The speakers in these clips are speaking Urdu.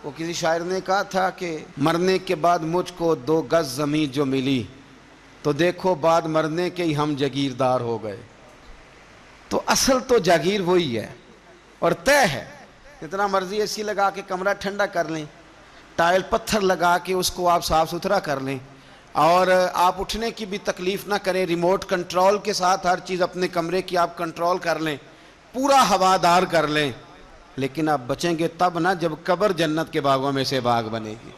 وہ کسی شاعر نے کہا تھا کہ مرنے کے بعد مجھ کو 2 گز زمین جو ملی تو دیکھو بعد مرنے کے ہی ہم جاگیردار ہو گئے۔ تو اصل تو جاگیر وہی ہے اور طے ہے۔ جتنا مرضی اے سی لگا کے کمرہ ٹھنڈا کر لیں، ٹائل پتھر لگا کے اس کو آپ صاف ستھرا کر لیں، اور آپ اٹھنے کی بھی تکلیف نہ کریں، ریموٹ کنٹرول کے ساتھ ہر چیز اپنے کمرے کی آپ کنٹرول کر لیں، پورا ہوادار کر لیں، لیکن آپ بچیں گے تب نہ جب قبر جنت کے باغوں میں سے باغ بنے گی۔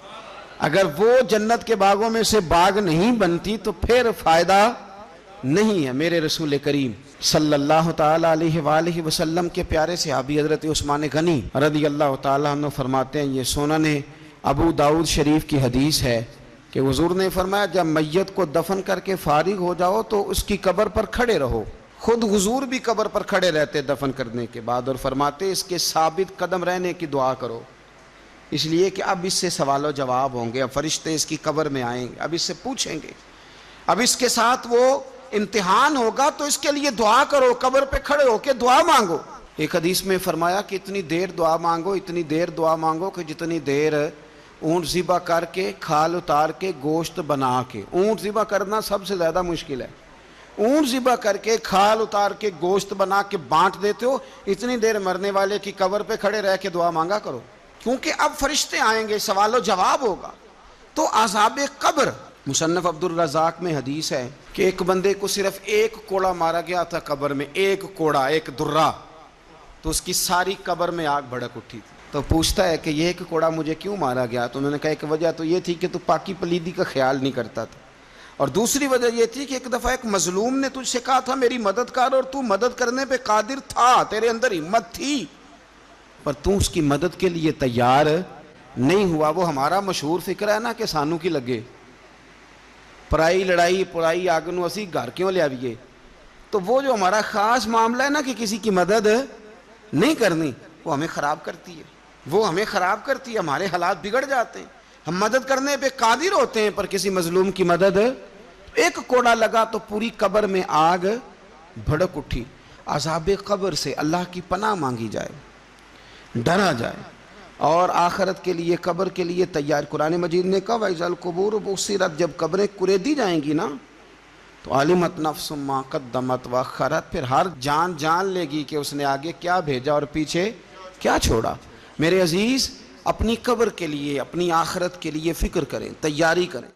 اگر وہ جنت کے باغوں میں سے باغ نہیں بنتی تو پھر فائدہ نہیں ہے۔ میرے رسول کریم صلی اللہ تعالیٰ علیہ وآلہ وسلم کے پیارے صحابی حضرت عثمان غنی رضی اللہ تعالیٰ عنہ فرماتے ہیں، یہ سنن ابو داؤد شریف کی حدیث ہے کہ حضور نے فرمایا جب میت کو دفن کر کے فارغ ہو جاؤ تو اس کی قبر پر کھڑے رہو۔ خود حضور بھی قبر پر کھڑے رہتے دفن کرنے کے بعد، اور فرماتے اس کے ثابت قدم رہنے کی دعا کرو، اس لیے کہ اب اس سے سوال و جواب ہوں گے، اب فرشتے اس کی قبر میں آئیں گے، اب اس سے پوچھیں گے، اب اس کے ساتھ وہ امتحان ہوگا، تو اس کے لیے دعا کرو، قبر پہ کھڑے ہو کے دعا مانگو۔ ایک حدیث میں فرمایا کہ اتنی دیر دعا مانگو، اتنی دیر دعا مانگو کہ جتنی دیر اونٹ ذبح کر کے کھال اتار کے گوشت بنا کے، اونٹ ذبح کرنا سب سے زیادہ مشکل ہے، اونٹ ذبح کر کے کھال اتار کے گوشت بنا کے بانٹ دیتے ہو، اتنی دیر مرنے والے کی قبر پہ کھڑے رہ کے دعا مانگا کرو، کیونکہ اب فرشتے آئیں گے، سوال و جواب ہوگا۔ تو عذاب قبر، مصنف عبد الرزاق میں حدیث ہے کہ ایک بندے کو صرف 1 کوڑا مارا گیا تھا قبر میں، 1 کوڑا، 1 درہ، تو اس کی ساری قبر میں آگ بھڑک اٹھی تھی۔ تو پوچھتا ہے کہ یہ 1 کوڑا مجھے کیوں مارا گیا؟ تو انہوں نے کہا ایک وجہ تو یہ تھی کہ تو پاکی پلیدی کا خیال نہیں کرتا تھا، اور دوسری وجہ یہ تھی کہ ایک دفعہ ایک مظلوم نے تجھ سے کہا تھا میری مدد کر، اور تو مدد کرنے پہ قادر تھا، تیرے اندر ہمت تھی، پر تو اس کی مدد کے لیے تیار نہیں ہوا۔ وہ ہمارا مشہور فکر ہے نا کہ سانو کی لگے، پرائی لڑائی پرائی آگ نو اسی گھر کیوں لے آئیے۔ تو وہ جو ہمارا خاص معاملہ ہے نا کہ کسی کی مدد نہیں کرنی، وہ ہمیں خراب کرتی ہے، وہ ہمیں خراب کرتی ہے، ہمارے حالات بگڑ جاتے ہیں۔ ہم مدد کرنے پہ قادر ہوتے ہیں پر کسی مظلوم کی مدد، 1 کوڑا لگا تو پوری قبر میں آگ بھڑک اٹھی۔ عذاب قبر سے اللہ کی پناہ مانگی جائے، ڈرا جائے، اور آخرت کے لیے قبر کے لیے تیار۔ قرآن مجید نے کہا وَإِذَا الْقُبُورُ بُعْثِرَتْ، جب قبریں کریدی جائیں گی نا تو عَلِمَتْ نَفْسٌ مَا قَدَّمَتْ وَأَخَّرَتْ، پھر ہر جان لے گی کہ اس نے آگے کیا بھیجا اور پیچھے کیا چھوڑا۔ میرے عزیز، اپنی قبر کے لیے، اپنی آخرت کے لیے فکر کریں، تیاری کریں۔